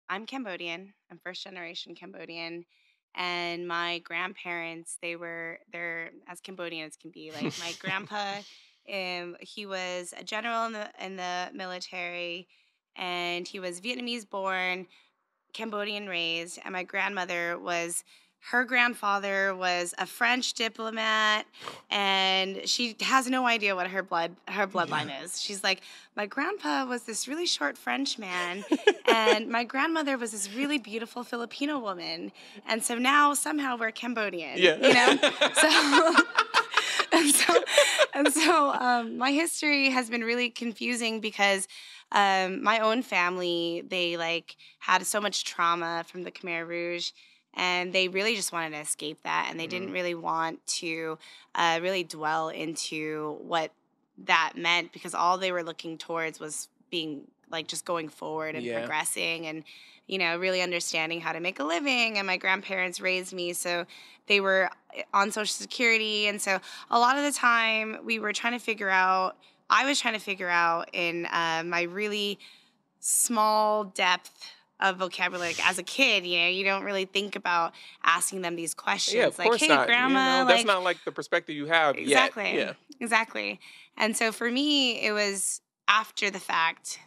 I'm Cambodian. I'm first generation Cambodian. And my grandparents, they're as Cambodian as can be. Like my grandpa, he was a general in the military, and he was Vietnamese born, Cambodian raised, and my grandmother was her grandfather was a French diplomat, and she has no idea what her bloodline is. She's like, my grandpa was this really short French man, and my grandmother was this really beautiful Filipino woman, and so now somehow we're Cambodian, Yeah. you know. So and so my history has been really confusing because my own family, they like had so much trauma from the Khmer Rouge, and they really just wanted to escape that, and they didn't really want to really dwell into what that meant, because all they were looking towards was being like just going forward and Yeah. progressing, and really understanding how to make a living. And my grandparents raised me, so they were on Social Security, and so a lot of the time we were trying to figure out. I was trying to figure out in my really small depth of vocabulary. Like, as a kid, you don't really think about asking them these questions. Yeah, of like, course hey, not. grandma, That's like, not like the perspective you have exactly, yet. Yeah. exactly. And so for me, it was after the fact,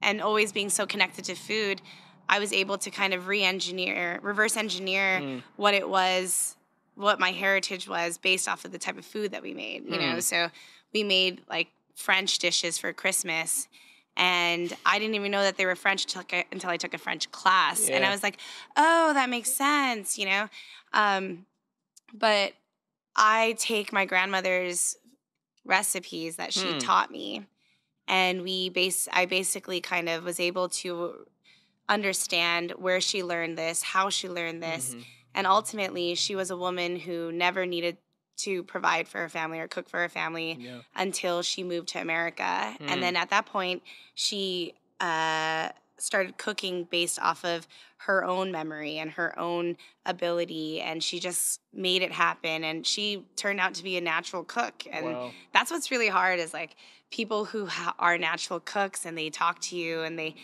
and always being so connected to food, I was able to kind of reverse engineer what it was, what my heritage was based off of the type of food that we made, So we made like French dishes for Christmas, and I didn't even know that they were French until I took a French class. And I Yeah. was like, oh, that makes sense, But I take my grandmother's recipes that she taught me, and I basically kind of was able to understand where she learned this, how she learned this. And ultimately, she was a woman who never needed to provide for her family or cook for her family until she moved to America. And then at that point, she started cooking based off of her own memory and her own ability, and she just made it happen. And she turned out to be a natural cook. And Wow. that's what's really hard, is like people who are natural cooks and they talk to you, and they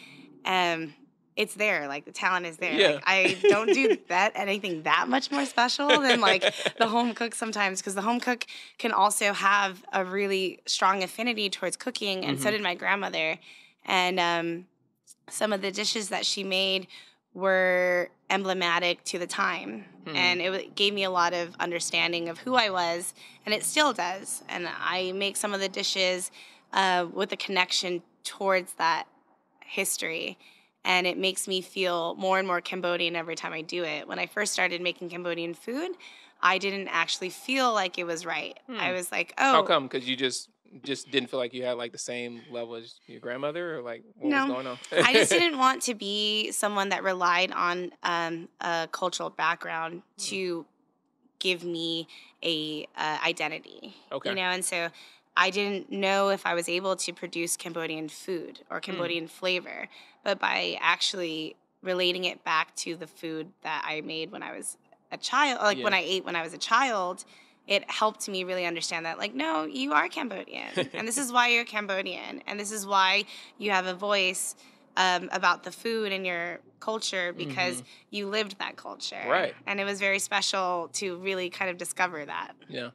it's there, like the talent is there. Yeah. Like, I don't do anything that much more special than like the home cook sometimes, because the home cook can also have a really strong affinity towards cooking, and so did my grandmother. And some of the dishes that she made were emblematic to the time, and it gave me a lot of understanding of who I was, and it still does. And I make some of the dishes with a connection towards that history. And it makes me feel more and more Cambodian every time I do it. When I first started making Cambodian food, I didn't actually feel like it was right. I was like, oh. How come? Because you just didn't feel like you had like the same level as your grandmother, or like what was going on? I just didn't want to be someone that relied on a cultural background to give me a identity. Okay. And so I didn't know if I was able to produce Cambodian food or Cambodian flavor, but by actually relating it back to the food that I made when I was a child, like when I ate when I was a child, it helped me really understand that, like, no, you are Cambodian, and this is why you're Cambodian, and this is why you have a voice about the food and your culture, because you lived that culture. Right. And it was very special to really kind of discover that. Yeah.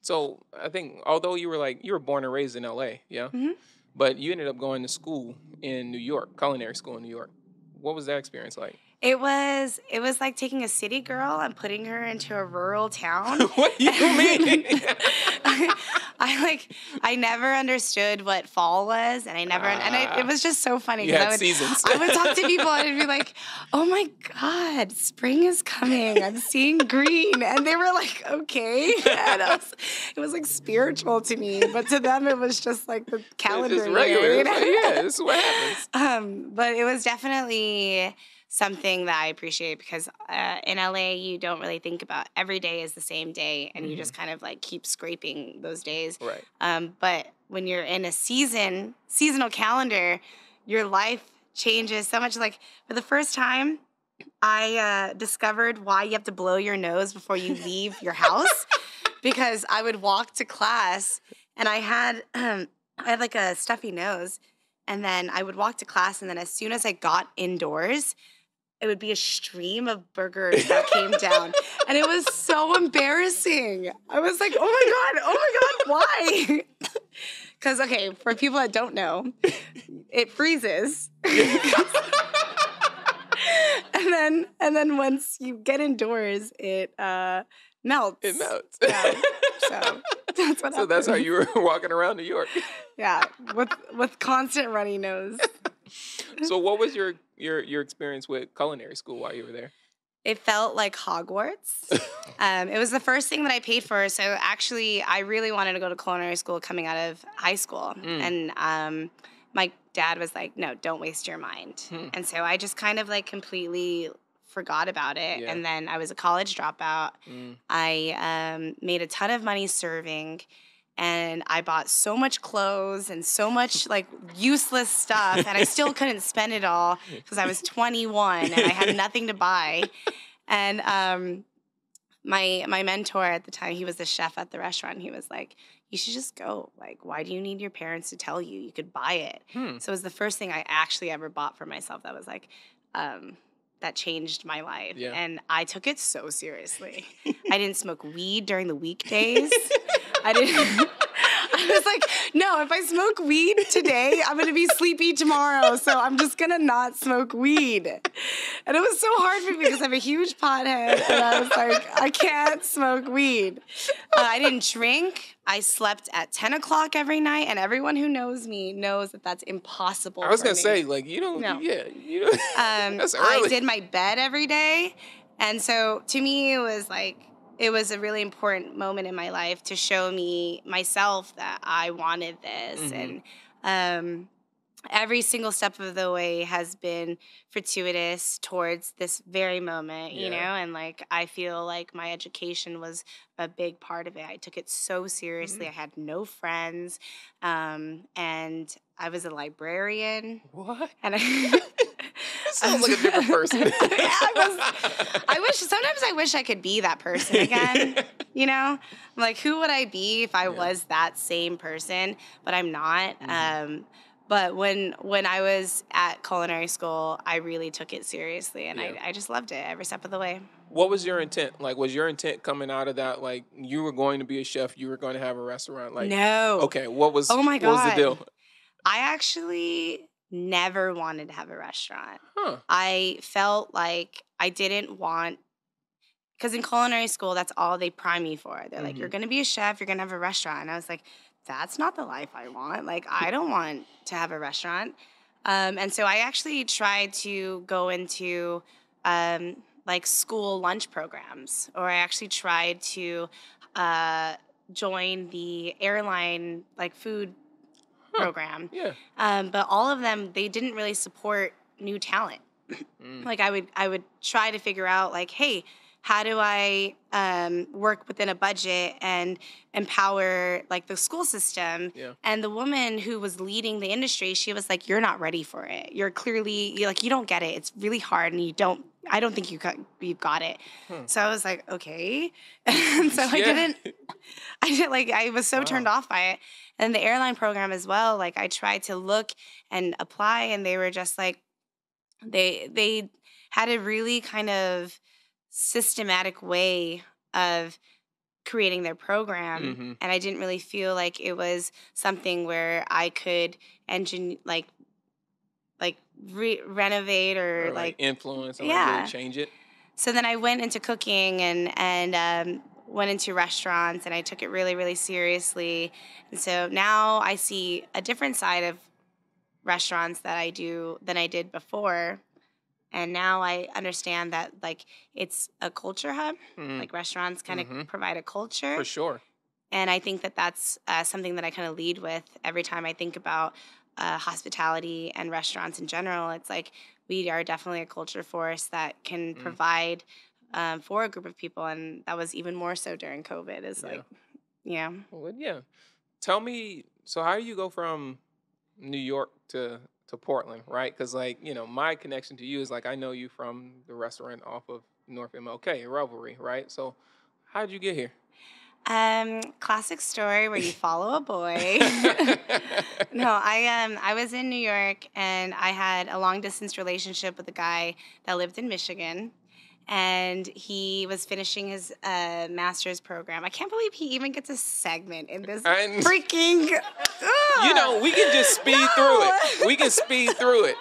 So I think, although you were born and raised in LA, yeah, but you ended up going to school in New York, culinary school in New York. What was that experience like? It was like taking a city girl and putting her into a rural town. What do you mean? I never understood what fall was, and it was just so funny. You had seasons. I would talk to people and I'd be like, oh my God, spring is coming. I'm seeing green. And they were like, okay. And it was like spiritual to me, but to them it was just like the calendar It's just regular. year. It's like, yeah, this is what happens. But it was definitely something that I appreciate, because in LA, you don't really think about every day is the same day, and you just kind of like keep scraping those days. Right. But when you're in a seasonal calendar, your life changes so much. Like, for the first time, I discovered why you have to blow your nose before you leave your house, because I would walk to class and I had like a stuffy nose. And then I would walk to class, and then as soon as I got indoors, it would be a stream of burgers that came down. And it was so embarrassing. I was like, oh my God, why? Because, okay, for people that don't know, it freezes. and then once you get indoors, it melts. It melts. Yeah. So that's what So that's how you were walking around New York. Yeah, with constant runny nose. So what was your experience with culinary school while you were there? It felt like Hogwarts. It was the first thing that I paid for. So actually, I really wanted to go to culinary school coming out of high school. And my dad was like, no, don't waste your mind. And so I just kind of like completely forgot about it. Yeah. And then I was a college dropout. I made a ton of money serving. And I bought so much clothes and so much like useless stuff, and I still couldn't spend it all because I was 21 and I had nothing to buy. And my mentor at the time, he was the chef at the restaurant. He was like, "You should just go. Like, why do you need your parents to tell you? You could buy it." So it was the first thing I actually ever bought for myself. That was like. That changed my life. Yeah. And I took it so seriously. I didn't smoke weed during the weekdays. I was like, no, if I smoke weed today, I'm going to be sleepy tomorrow. So I'm just going to not smoke weed. And it was so hard for me because I have a huge pothead. And I was like, I can't smoke weed. I didn't drink. I slept at 10 o'clock every night. And everyone who knows me knows that that's impossible. I was going to say, like, you don't, No. Yeah, you don't, that's early. I did my bed every day. And so to me, it was like, it was a really important moment in my life to show me myself that I wanted this. And every single step of the way has been fortuitous towards this very moment, you know? And like, I feel like my education was a big part of it. I took it so seriously. I had no friends. And I was a librarian. What? And I sounds like a different person. Sometimes I wish I could be that person again, you know? Like, who would I be if I was that same person? But I'm not. But when I was at culinary school, I really took it seriously, and I just loved it every step of the way. What was your intent? Like, was your intent coming out of that, like, you were going to be a chef, you were going to have a restaurant? Like, no. Okay, what was Oh my God. What was the deal? I actually never wanted to have a restaurant. Huh. I felt like I didn't want, because in culinary school, that's all they prime you for. They're like, you're going to be a chef, you're going to have a restaurant. And I was like, that's not the life I want. Like, I don't want to have a restaurant. And so I actually tried to go into like school lunch programs, or I actually tried to join the airline like food program. Yeah. But all of them, they didn't really support new talent. Like I would try to figure out like, hey, how do I work within a budget and empower like the school system? Yeah. And the woman who was leading the industry, she was like, "You're not ready for it. You're like, you don't get it. It's really hard, and I don't think you've got it." So I was like, okay. And so I was so turned off by it. And the airline program as well, like I tried to look and apply, and they were just like, they had a really kind of systematic way of creating their program, and I didn't really feel like it was something where I could renovate or like influence and like really change it. So then I went into cooking and went into restaurants, and I took it really, really seriously. And so now I see a different side of restaurants that I do than I did before. And now I understand that, like, it's a culture hub. Like, restaurants kind of provide a culture. For sure. And I think that that's something that I kind of lead with every time I think about hospitality and restaurants in general. It's like we are definitely a culture force that can provide for a group of people. And that was even more so during COVID. Well, yeah. Tell me, so how do you go from New York to Portland, right? Because, like, you know, my connection to you is, like, I know you from the restaurant off of North MLK, Revelry, right? So how did you get here? Classic story where you follow a boy. No, I was in New York and I had a long distance relationship with a guy that lived in Michigan. And he was finishing his master's program. I can't believe he even gets a segment in this freaking. You know, we can just speed through it. We can speed through it.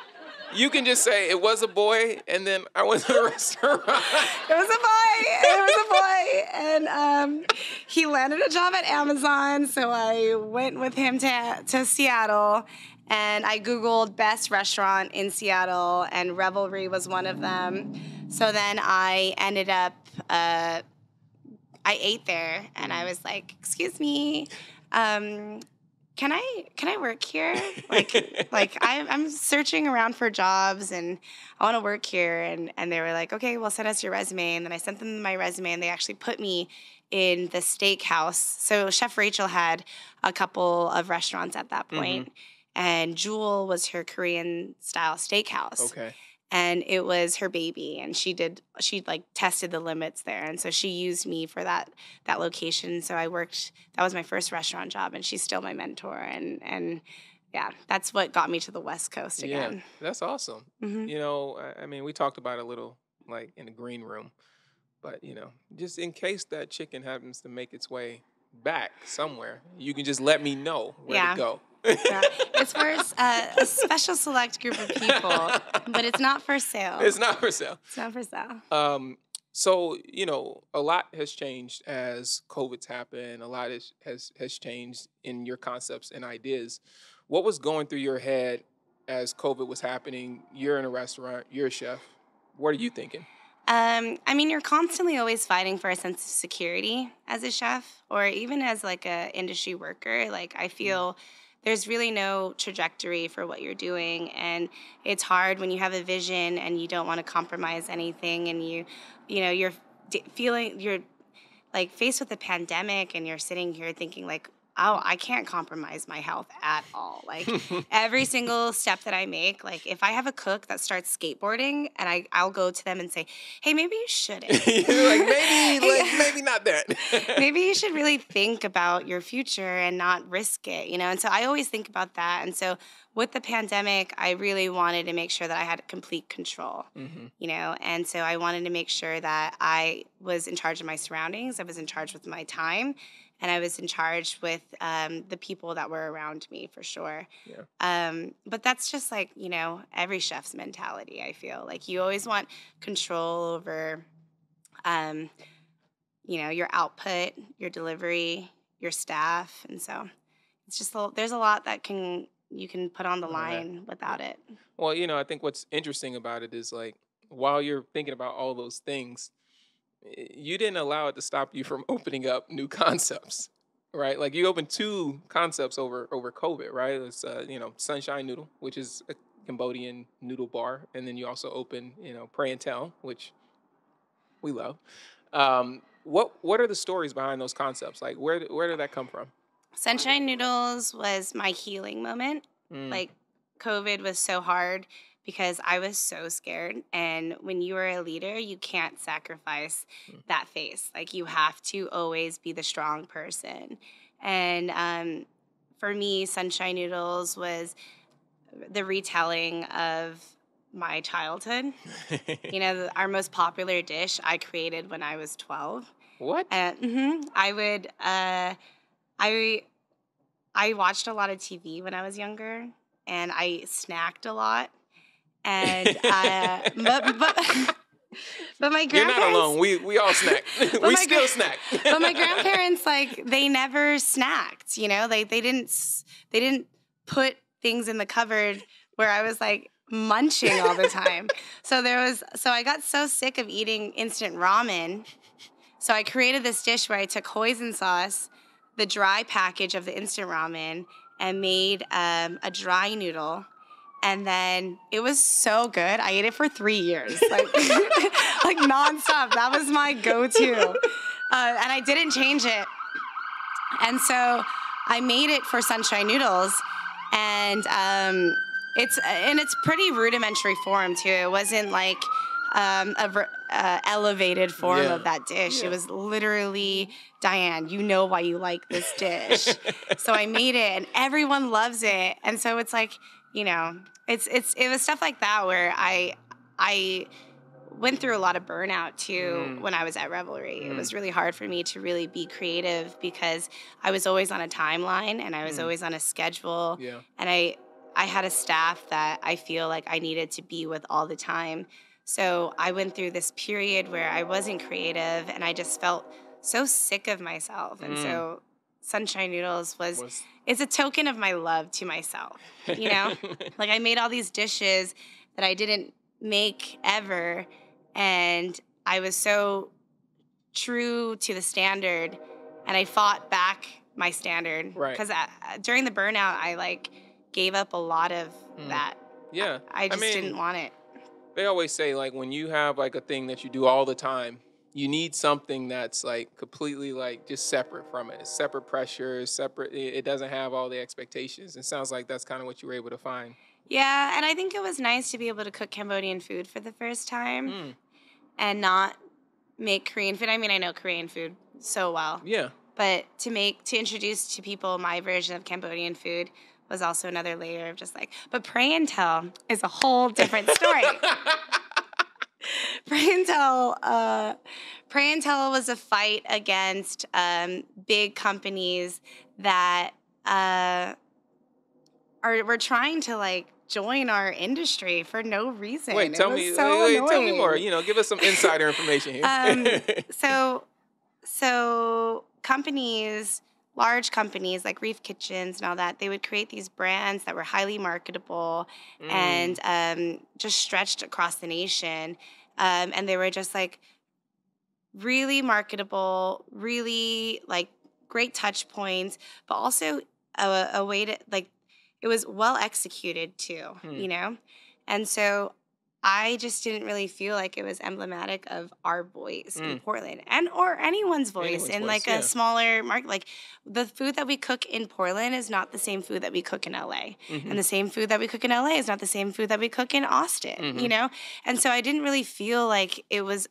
You can just say it was a boy, and then I went to the restaurant. It was a boy, and he landed a job at Amazon. So I went with him to Seattle, and I Googled best restaurant in Seattle, and Revelry was one of them. So then I ended up, I ate there, and I was like, "Excuse me, can I work here? Like I'm searching around for jobs, and I want to work here." And they were like, "Okay, well, send us your resume." And then I sent them my resume, and they actually put me in the steakhouse. So Chef Rachel had a couple of restaurants at that point, and Jewel was her Korean style steakhouse. Okay. And it was her baby, and she like tested the limits there, and so she used me for that location. So I worked. That was my first restaurant job, and she's still my mentor. And yeah, that's what got me to the West Coast again. Yeah, that's awesome. You know, I mean, we talked about it a little like in the green room, but you know, just in case that chicken happens to make its way back somewhere, you can just let me know where to go. Yeah. It's for a special select group of people, but it's not for sale. It's not for sale. It's not for sale. So, you know, a lot has changed as COVID's happened. A lot has changed in your concepts and ideas. What was going through your head as COVID was happening? You're in a restaurant. You're a chef. What are you thinking? I mean, you're constantly always fighting for a sense of security as a chef, or even as like a industry worker. Like I feel there's really no trajectory for what you're doing, and it's hard when you have a vision and you don't want to compromise anything, and you're like faced with a pandemic, and you're sitting here thinking like, oh, I can't compromise my health at all. Like every single step that I make, like if I have a cook that starts skateboarding, and I'll go to them and say, hey, maybe you shouldn't. maybe not that. Maybe you should really think about your future and not risk it, you know? And so I always think about that. And so with the pandemic, I really wanted to make sure that I had complete control, you know? And so I wanted to make sure that I was in charge of my surroundings. I was in charge with my time. And I was in charge with the people that were around me, for sure. Yeah. But that's just like, you know, every chef's mentality, I feel. Like you always want control over, you know, your output, your delivery, your staff. And so it's just, there's a lot that you can put on the line without it. Well, you know, I think what's interesting about it is like, while you're thinking about all those things, you didn't allow it to stop you from opening up new concepts, right? Like you opened 2 concepts over COVID, right? It's you know, Sunshine Noodle, which is a Cambodian noodle bar, and then you also open, you know, Pray and Tell, which we love. What are the stories behind those concepts? Like where did that come from? Sunshine Noodles was my healing moment. Like COVID was so hard because I was so scared. And when you are a leader, you can't sacrifice that face. Like you have to always be the strong person. And for me, Sunshine Noodles was the retelling of my childhood. You know, our most popular dish I created when I was 12. What? I watched a lot of TV when I was younger, and I snacked a lot. And but my grandparents. You're not alone. We all snack. We still snack. But my grandparents, like, they never snacked. You know, they didn't put things in the cupboard where I was like munching all the time. So I got so sick of eating instant ramen. So I created this dish where I took hoisin sauce, the dry package of the instant ramen, and made a dry noodle. And then it was so good. I ate it for 3 years, like nonstop. That was my go-to, and I didn't change it. And so I made it for Sunshine Noodles, and it's pretty rudimentary form too. It wasn't like elevated form Yeah. of that dish. Yeah. It was literally, Diane, you know why you like this dish. So I made it, and everyone loves it. And so it's like, you know, it was stuff like that where I went through a lot of burnout too when I was at Revelry. It was really hard for me to really be creative because I was always on a timeline and I was always on a schedule. Yeah. And I had a staff that I feel like I needed to be with all the time. So I went through this period where I wasn't creative and I just felt so sick of myself. And so Sunshine Noodles it's a token of my love to myself, you know? Like I made all these dishes that I didn't make ever, and I was so true to the standard, and I fought back my standard. Right. Because during the burnout, I like gave up a lot of that. Yeah. I just didn't want it. They always say, like, when you have, like, a thing that you do all the time, you need something that's, like, completely, like, just separate from it. Separate pressures, separate. It doesn't have all the expectations. It sounds like that's kind of what you were able to find. Yeah, and I think it was nice to be able to cook Cambodian food for the first time and not make Korean food. I mean, I know Korean food so well. Yeah. But to introduce to people my version of Cambodian food was also another layer of just like, but pray and tell is a whole different story. Pray and tell was a fight against big companies that were trying to like join our industry for no reason. Wait, tell me more. You know, give us some insider information here. So companies, large companies like Reef Kitchens and all that, they would create these brands that were highly marketable and just stretched across the nation. And they were just like really marketable, really like great touch points, but also a way to like, it was well executed too, you know? And so I just didn't really feel like it was emblematic of our voice in Portland or anyone's voice in like a smaller market. Like the food that we cook in Portland is not the same food that we cook in LA. And the same food that we cook in LA is not the same food that we cook in Austin, you know? And so I didn't really feel like it was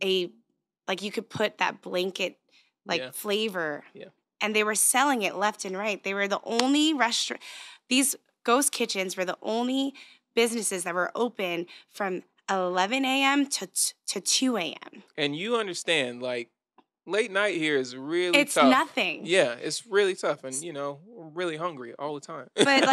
like you could put that blanket like flavor. Yeah. And they were selling it left and right. They were the only restaurant. These ghost kitchens were the only businesses that were open from 11 a.m. to 2 a.m. And you understand, like, late night here is really tough. It's nothing. Yeah, it's really tough. And, you know, we're really hungry all the time. But,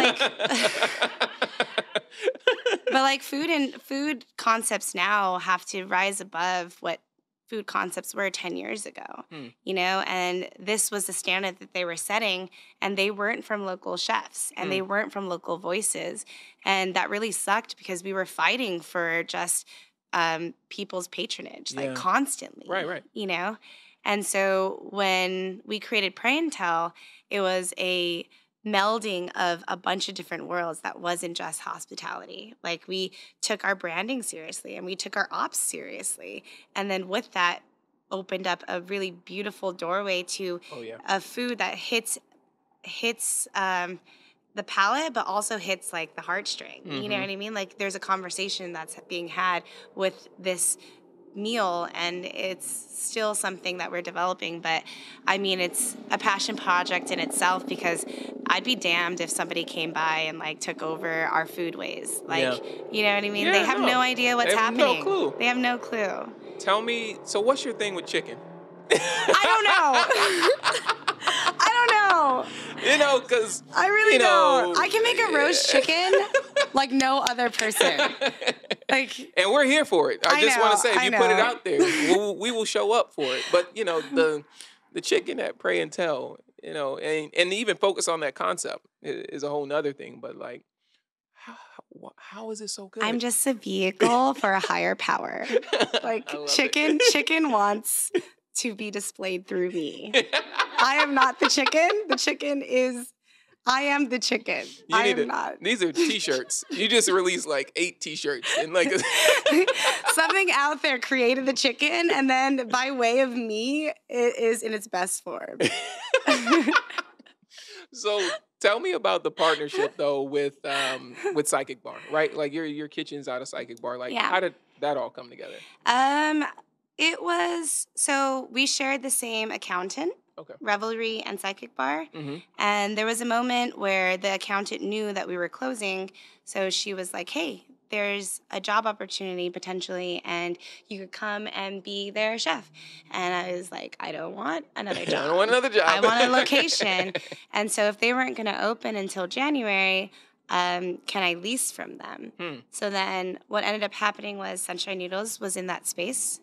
like, food concepts now have to rise above what food concepts were 10 years ago, you know, and this was the standard that they were setting, and they weren't from local chefs and they weren't from local voices. And that really sucked because we were fighting for just people's patronage, like constantly, right, you know? And so when we created Pray and Tell, it was a melding of a bunch of different worlds that wasn't just hospitality. Like we took our branding seriously and we took our ops seriously. And then with that opened up a really beautiful doorway to a food that hits the palate, but also hits like the heartstring. You know what I mean? Like there's a conversation that's being had with this meal, and it's still something that we're developing, but I mean it's a passion project in itself because I'd be damned if somebody came by and like took over our foodways, like you know what I mean? They have no idea what's happening. No clue. They have no clue. Tell me, so what's your thing with chicken? I don't know. I don't know. You know, because I really don't. I can make a roast chicken like no other person. Like, and we're here for it. I just want to say, if you put it out there, we will show up for it. But you know, the chicken at Pray and Tell, you know, and even focus on that concept is a whole nother thing. But like, how is it so good? I'm just a vehicle for a higher power. Like chicken wants to be displayed through me. I am not the chicken. The chicken is, I am the chicken. I am not. These are T-shirts. You just released like 8 T-shirts. And like something out there created the chicken, and then by way of me, it is in its best form. So tell me about the partnership though with Psychic Bar, right? Like your kitchen's out of Psychic Bar. Like how did that all come together? It was, so we shared the same accountant, Okay. Revelry and Psychic Bar. Mm-hmm. And there was a moment where the accountant knew that we were closing. So she was like, hey, there's a job opportunity potentially, and you could come and be their chef. And I was like, I don't want another job. I don't want another job. I want a location. And so if they weren't going to open until January, can I lease from them? So then what ended up happening was Sunshine Noodles was in that space.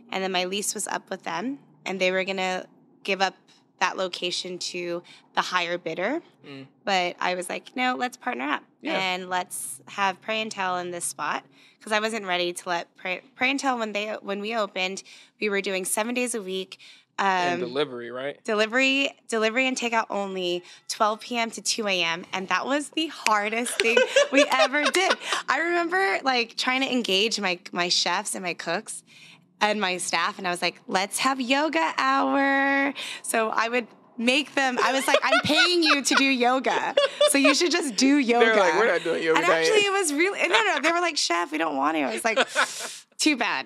And then my lease was up with them, and they were going to give up that location to the higher bidder. But I was like, no, let's partner up and let's have Pray and Tell in this spot, because I wasn't ready to let Pray and Tell when we opened. We were doing 7 days a week. And delivery, right? Delivery and takeout only, 12 p.m. to 2 a.m. And that was the hardest thing we ever did. I remember like trying to engage my chefs and my cooks and my staff, and I was like, let's have yoga hour. So I would make them, I was like, I'm paying you to do yoga, so you should just do yoga. They're like, we're not doing yoga. And actually it was really, no, they were like, chef, we don't want to. I was like, too bad.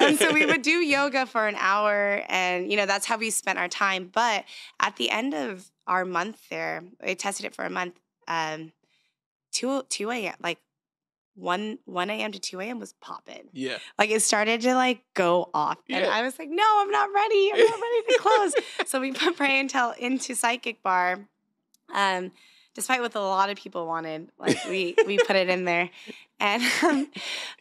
And so we would do yoga for an hour, and, that's how we spent our time. But at the end of our month there, I tested it for a month, 2 a.m., like 1 a.m. to 2 a.m. was popping. Yeah. Like it started to like go off. And I was like, no, I'm not ready. I'm not ready to close. So we put Pray and Tell into Psychic Bar. Despite what a lot of people wanted, like we put it in there. And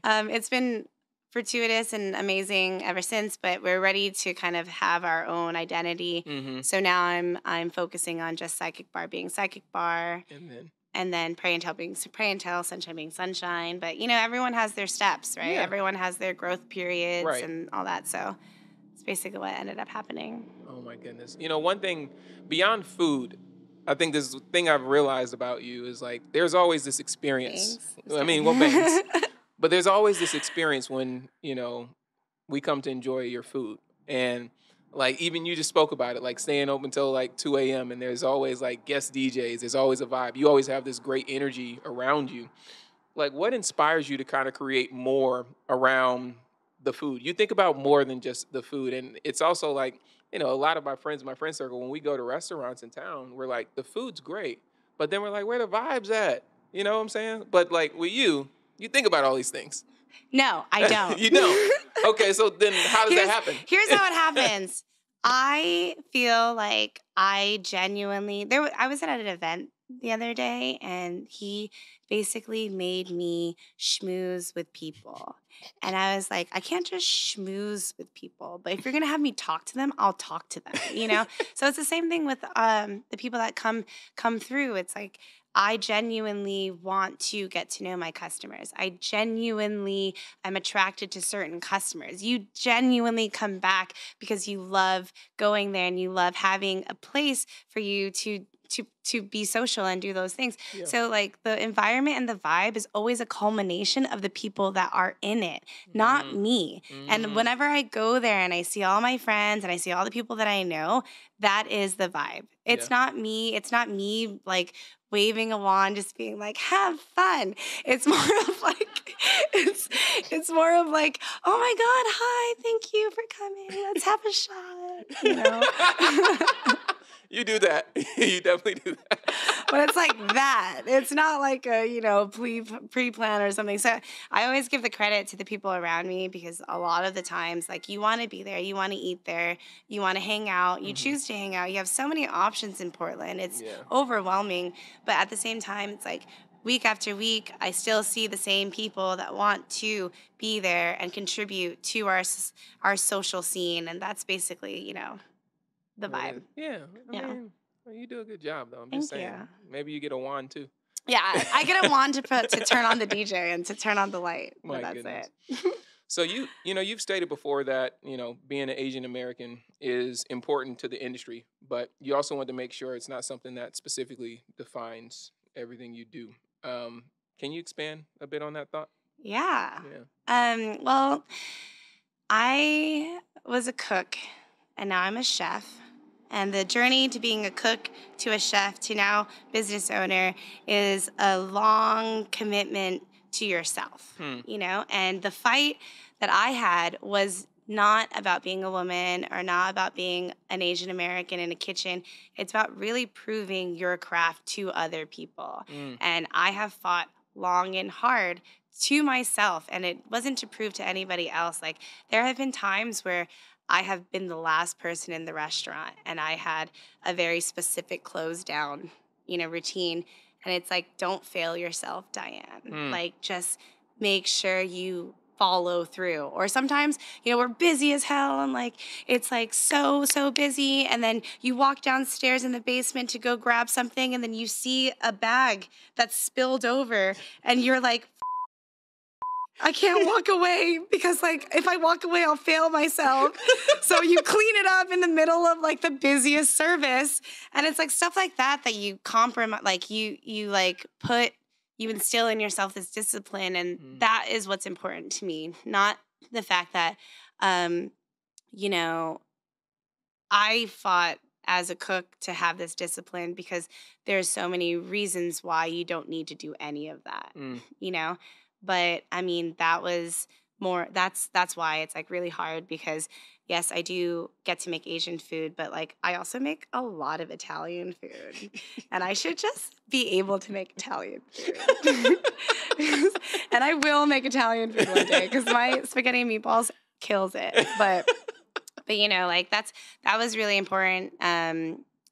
it's been fortuitous and amazing ever since, but we're ready to kind of have our own identity. So now I'm focusing on just Psychic Bar being Psychic Bar. And then Pray and Tell being Pray and Tell, Sunshine being Sunshine. But, everyone has their steps, right? Yeah. Everyone has their growth periods and all that. So it's basically what ended up happening. Oh, my goodness. One thing beyond food, I think this thing I've realized about you is like there's always this experience. Thanks. I mean, well, thanks. But there's always this experience when, we come to enjoy your food. And like, even you just spoke about it, like staying open till like 2 a.m. and there's always like guest DJs. There's always a vibe. You always have this great energy around you. Like, what inspires you to kind of create more around the food? You think about more than just the food. And it's also like, a lot of my friends, my friend circle, when we go to restaurants in town, we're like, the food's great. But then we're like, where the vibes at? You know what I'm saying? But like with you think about all these things. No, I don't. You don't? Okay, so then how does that happen? Here's how it happens. I feel like I was at an event the other day, and he basically made me schmooze with people. And I was like, I can't just schmooze with people, but if you're going to have me talk to them, I'll talk to them, So it's the same thing with the people that come through. It's like, I genuinely want to get to know my customers. I genuinely am attracted to certain customers. You genuinely come back because you love going there and you love having a place for you to be social and do those things. Yeah. So like the environment and the vibe is always a culmination of the people that are in it, not me. And whenever I go there and I see all my friends and I see all the people that I know, that is the vibe. It's not me. It's not me like waving a wand, just being like, have fun. It's more of like, it's more of like, oh my God, hi, thank you for coming. Let's have a shot, You do that. You definitely do that. But it's like that. It's not like a, pre-plan or something. So I always give the credit to the people around me, because a lot of the times, like, you want to be there, you want to eat there, you want to hang out, you choose to hang out. You have so many options in Portland. It's overwhelming. But at the same time, it's like week after week, I still see the same people that want to be there and contribute to our social scene. And that's basically, the vibe. Yeah. I mean, you do a good job, though. I'm just saying. Maybe you get a wand, too. Yeah, I get a wand to turn on the DJ and to turn on the light. My that's goodness. it. So you've stated before that, being an Asian American is important to the industry, but you also want to make sure it's not something that specifically defines everything you do. Can you expand a bit on that thought? Yeah. Well, I was a cook, and now I'm a chef. And the journey to being a cook, to a chef, to now business owner is a long commitment to yourself, you know? And the fight that I had was not about being a woman or not about being an Asian American in a kitchen. It's about really proving your craft to other people. And I have fought long and hard to myself, and it wasn't to prove to anybody else. Like, there have been times where I have been the last person in the restaurant, and I had a very specific close down, you know, routine. And it's like, don't fail yourself, Diane. Like, just make sure you follow through. Or sometimes, you know, we're busy as hell and like it's like so busy, and then you walk downstairs in the basement to go grab something, and then you see a bag that's spilled over, and you're like, I can't walk away because like if I walk away I'll fail myself. So you clean it up in the middle of like the busiest service, and it's like stuff like that you compromise, like you like you instill in yourself this discipline, and that is what's important to me. Not the fact that, you know, I fought as a cook to have this discipline because there's so many reasons why you don't need to do any of that, you know? But I mean, that was more, that's why it's like really hard because yes, I do get to make Asian food, but like I also make a lot of Italian food, and I should just be able to make Italian food. And I will make Italian food one day because my spaghetti and meatballs kills it. But you know, like that was really important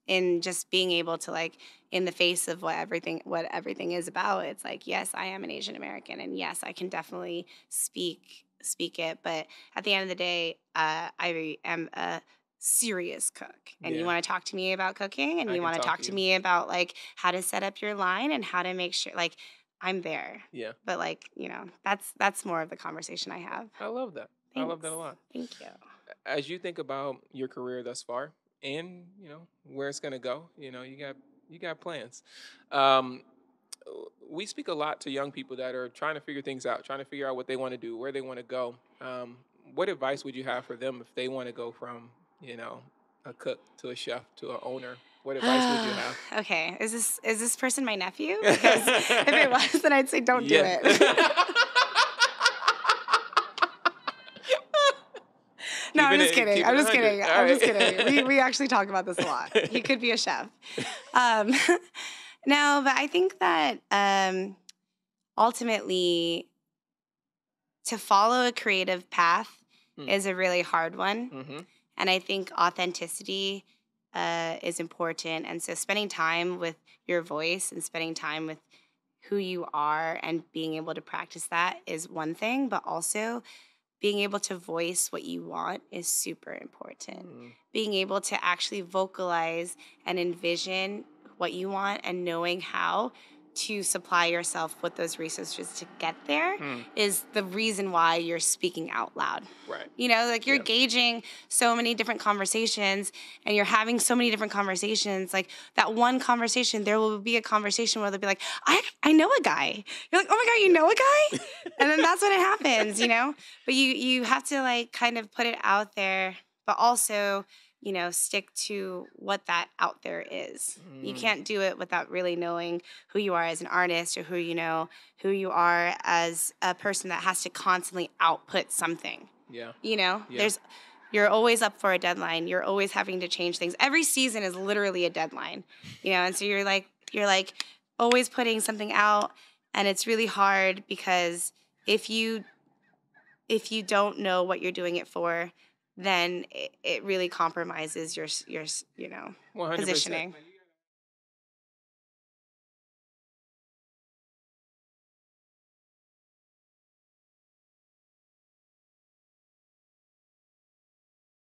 in just being able to like, in the face of what everything is about. It's like, yes, I am an Asian American, and yes, I can definitely speak it, but at the end of the day, I am a serious cook, and you want to talk to me about cooking, and you want to talk to me about like how to set up your line and how to make sure like I'm there. Yeah. But like, you know, that's more of the conversation I have. I love that. Thanks. I love that a lot. Thank you. As you think about your career thus far and, you know, where it's going to go, you know, you got plans. We speak a lot to young people that are trying to figure things out, trying to figure out what they want to do, where they want to go. What advice would you have for them if they want to go from, you know, a cook to a chef to an owner? What advice would you have? Okay, is this person my nephew? Because if it was, then I'd say don't do it. No, I'm just kidding. I'm just kidding. We actually talk about this a lot. He could be a chef. No, but I think that ultimately to follow a creative path is a really hard one. And I think authenticity is important. And so spending time with your voice and spending time with who you are and being able to practice that is one thing, but also being able to voice what you want is super important. Being able to actually vocalize and envision what you want and knowing how to supply yourself with those resources to get there is the reason why you're speaking out loud. Right. You know, like you're gauging so many different conversations and you're having so many different conversations. Like that one conversation, there will be a conversation where they'll be like, I know a guy. You're like, oh my God, you know a guy? And then that's when it happens, you know? But you have to like kind of put it out there, but also, you know, stick to what that out there is. You can't do it without really knowing who you are as an artist or who you are as a person that has to constantly output something. Yeah. You know, you're always up for a deadline. You're always having to change things. Every season is literally a deadline, you know? And so you're like always putting something out, and it's really hard because if you don't know what you're doing it for, then it really compromises your you know, 100%. positioning.